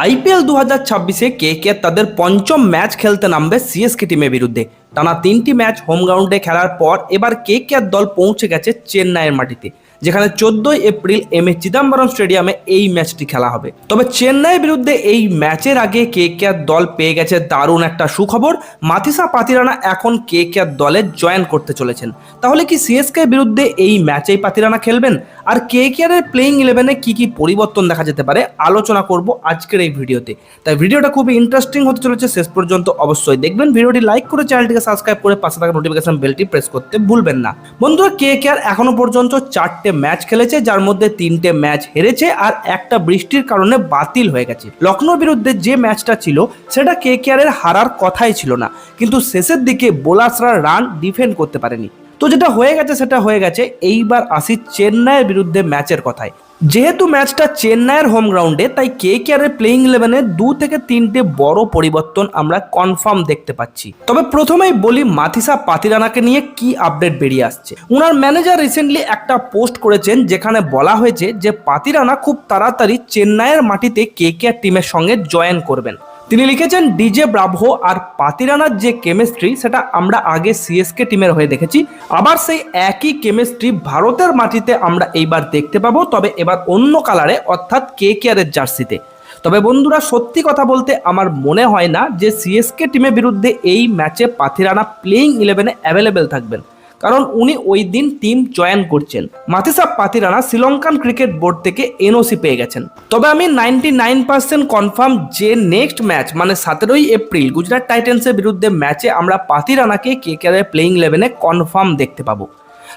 IPL 2026-এ KKR তাদের পঞ্চম match খেলতে নামবে সিএসকে টিমের বিরুদ্ধে। টানা 3টি ম্যাচ হোম গ্রাউন্ডে খেলার পর এবার কেকেআর দল পৌঁছে গেছে চেন্নাইয়ের মাটিতে, যেখানে 14 এপ্রিল এমএ চিদাম্বরম স্টেডিয়ামে এই ম্যাচটি খেলা হবে। তবে চেন্নাইয়ের বিরুদ্ধে এই ম্যাচের আগে কেকেআর দল পেয়ে গেছে দারুণ একটা সুখবর। মাথিসা পাতিরানা এখন কেকেআর দলে জয়েন করতে চলেছেন। তাহলে কি সিএসকে বিরুদ্ধে এই ম্যাচেই পাতিরানা খেলবেন? আর কেকেআরের প্লেইং 11-এ কি কি পরিবর্তন দেখা যেতে পারে আলোচনা করব আজকের এই ভিডিওতে। তাই ভিডিওটা খুবই ইন্টারেস্টিং হতে চলেছে, শেষ পর্যন্ত অবশ্যই দেখবেন। ভিডিওটি লাইক করে চ্যানেলটিকে সাবস্ক্রাইব করে পাশে থাকা নোটিফিকেশন বেলটি প্রেস করতে ভুলবেন না। বন্ধুরা, কেকেআর এখনো পর্যন্ত 4টে ম্যাচ খেলেছে, যার মধ্যে 3টে ম্যাচ হেরেছে আর একটা বৃষ্টির কারণে বাতিল হয়ে গেছে। লখনৌর বিরুদ্ধে যে ম্যাচটা ছিল সেটা কেকেআরের হারার কথাই ছিল না, কিন্তু শেষের দিকে বোলারসরা রান ডিফেন্ড করতে পারেনি। তো যেটা হয়ে গেছে সেটা হয়ে গেছে। এইবার আসি চেন্নাইয়ের বিরুদ্ধে ম্যাচের কথায়। যেহেতু ম্যাচটা চেন্নাইয়ের হোম গ্রাউন্ডে, তাই কেকেআরের প্লেইং 11-এ 2 থেকে 3টে বড় পরিবর্তন আমরা কনফার্ম দেখতে পাচ্ছি। তবে প্রথমেই বলি মাথিসা পাতিরানাকে নিয়ে কি আপডেট বেরিয়ে আসছে। ওনার ম্যানেজার রিসেন্টলি একটা পোস্ট করেছেন, যেখানে বলা হয়েছে যে পাতিরানা খুব তাড়াতাড়ি চেন্নাইয়ের মাটিতে কেকেআর টিমের সঙ্গে জয়েন করবেন। তিনি লিখেছেন, ডিজে ব্রাভো আর পাতিরানার যে কেমিস্ট্রি সেটা আমরা আগে সিএসকে টিমের হয়ে দেখেছি, আবার সেই একই কেমিস্ট্রি ভারতের মাটিতে আমরা এইবার দেখতে পাবো, তবে এবার অন্য কালারে, অর্থাৎ কেকেআরের জার্সিতে। তবে বন্ধুরা, সত্যি কথা বলতে আমার মনে হয় না যে সিএসকে টিমের বিরুদ্ধে এই ম্যাচে পাতিরানা প্লেইং 11-এ অ্যাভেলেবেল থাকবেন, কারণ উনি ওই দিন টিম জয়েন করছেন। মাথিসা পাতিরানা শ্রীলঙ্কান ক্রিকেট বোর্ড থেকে এনওসি পেয়ে গেছেন। তবে আমি 99% কনফার্ম যে নেক্সট ম্যাচ মানে 17ই এপ্রিল গুজরাট টাইটান্সের বিরুদ্ধে ম্যাচে আমরা পাতিরানাকে কেকেআরের প্লেইং 11-এ কনফার্ম দেখতে পাবো।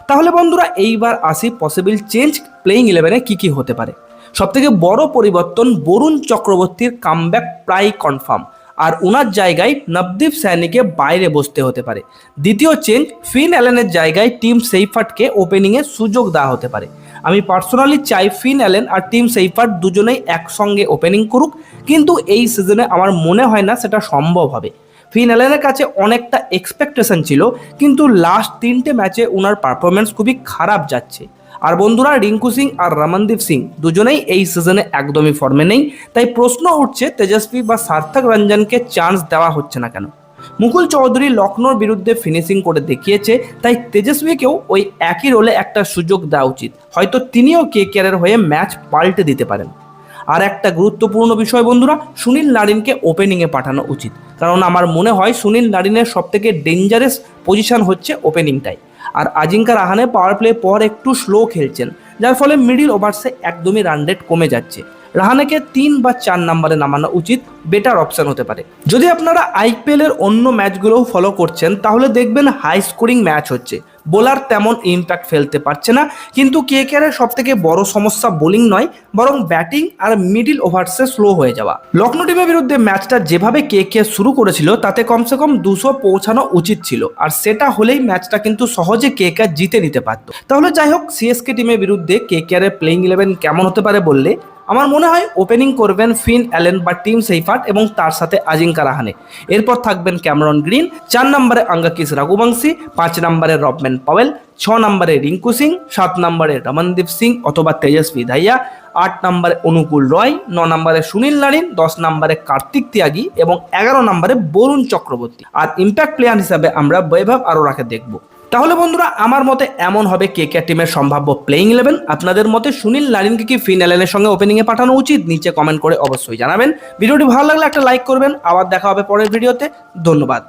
তাহলে বন্ধুরা, এইবার আসি পসিবল চেঞ্জ প্লেইং 11-এ কি কি হতে পারে। সবথেকে বড় পরিবর্তন, বরুণ চক্রবর্তীর কামব্যাক প্রায় কনফার্ম, আর ওনার জায়গায় নবদীপ সাইনিকে বাইরে বসতে হতে পারে। দ্বিতীয় চেঞ্জ, ফিন অ্যালেনের জায়গায় টিম সেইফার্টকে ওপেনিংয়ে সুযোগ দেওয়া হতে পারে। আমি পার্সোনালি চাই ফিন অ্যালেন আর টিম সেইফার্ট দুজনেই একসঙ্গে ওপেনিং করুক, কিন্তু এই সিজনে আমার মনে হয় না সেটা সম্ভব হবে। ফিন অ্যালেনের কাছে অনেকটা এক্সপেকটেশন ছিল, কিন্তু লাস্ট 3টে ম্যাচে ওনার পারফরমেন্স খুবই খারাপ যাচ্ছে। আর বন্ধুরা, রিঙ্কু সিং আর রমনদীপ সিং দুজনেই এই সিজনে একদমই ফর্মে নেই। তাই প্রশ্ন উঠছে, তেজস্বী বা সার্থক রঞ্জনকে চান্স দেওয়া হচ্ছে না কেন? মুকুল চৌধুরী লখনৌর বিরুদ্ধে ফিনিশিং করে দেখিয়েছে, তাই তেজস্বীকেও ওই একই রোলে একটা সুযোগ দেওয়া উচিত। হয়তো তিনিও কেকেআরের হয়ে ম্যাচ পাল্টে দিতে পারেন। আর একটা গুরুত্বপূর্ণ বিষয় বন্ধুরা, সুনীল নারিনকে ওপেনিংয়ে পাঠানো উচিত, কারণ আমার মনে হয় সুনীল নারিনের সবথেকে ডেঞ্জারাস পজিশন হচ্ছে ওপেনিংটাই। আর আজিঙ্কা রাহানে পাওয়ার প্লে পর একটু স্লো খেলছেন, যার ফলে মিডিল ওভার্সে একদমই রান রেট কমে যাচ্ছে। রাহানেকে 3 বা 4 নম্বরে নামানো উচিত, বেটার অপশন হতে পারে। যদি আপনারা আইপিএলের অন্য ম্যাচগুলোও ফলো করছেন, তাহলে দেখবেন হাই স্কোরিং ম্যাচ হচ্ছে, বোলার তেমন ইম্প্যাক্ট ফেলতে পারছে না। কিন্তু কেকেআরের সবথেকে বড় সমস্যা বোলিং নয়, বরং ব্যাটিং আর মিডিল ওভার্সে স্লো হয়ে যাওয়া। লখনৌ টিমের বিরুদ্ধে ম্যাচটা যেভাবে কেকেআর শুরু করেছিল, তাতে কমসে কম 200 পৌঁছানো উচিত ছিল, আর সেটা হলেই ম্যাচটা কিন্তু সহজে কেকেআর জিতে নিতে পারত। তাহলে যাই হোক, সিএসকে টিমের বিরুদ্ধে কেকেআরের প্লেইং 11 কেমন হতে পারে বললে, আমার মনে হয় ওপেনিং করবেন ফিন অ্যালেন বা টিম সেইফার্ট এবং তার সাথে আজিঙ্কা রাহানে। এরপর থাকবেন ক্যামেরন গ্রিন, 4 নম্বরে আঙ্গাকিস রঘুবংশী, 5 নম্বরে রবম্যান পাওয়েল, 6 নম্বরে রিঙ্কু সিং, 7 নম্বরে রমনদীপ সিং অথবা তেজস্বী দাহিয়া, 8 নম্বরে অনুকূল রয়, 9 নম্বরে সুনীল নারিন, 10 নম্বরে কার্তিক ত্যাগী এবং 11 নম্বরে বরুণ চক্রবর্তী। আর ইম্প্যাক্ট প্লেয়ার হিসাবে আমরা বৈভব আরোরাকে দেখব। তাহলে বন্ধুরা, আমার মতে এমন হবে কেকেআর টিমের সম্ভাব্য প্লেইং 11। আপনাদের মতে সুনীল নারিনকে কি ফিন অ্যালেনের সঙ্গে ওপেনিংয়ে পাঠানো উচিত? নিচে কমেন্ট করে অবশ্যই জানাবেন। ভিডিওটি ভালো লাগলে একটা লাইক করবেন। আবার দেখা হবে পরের ভিডিওতে। ধন্যবাদ।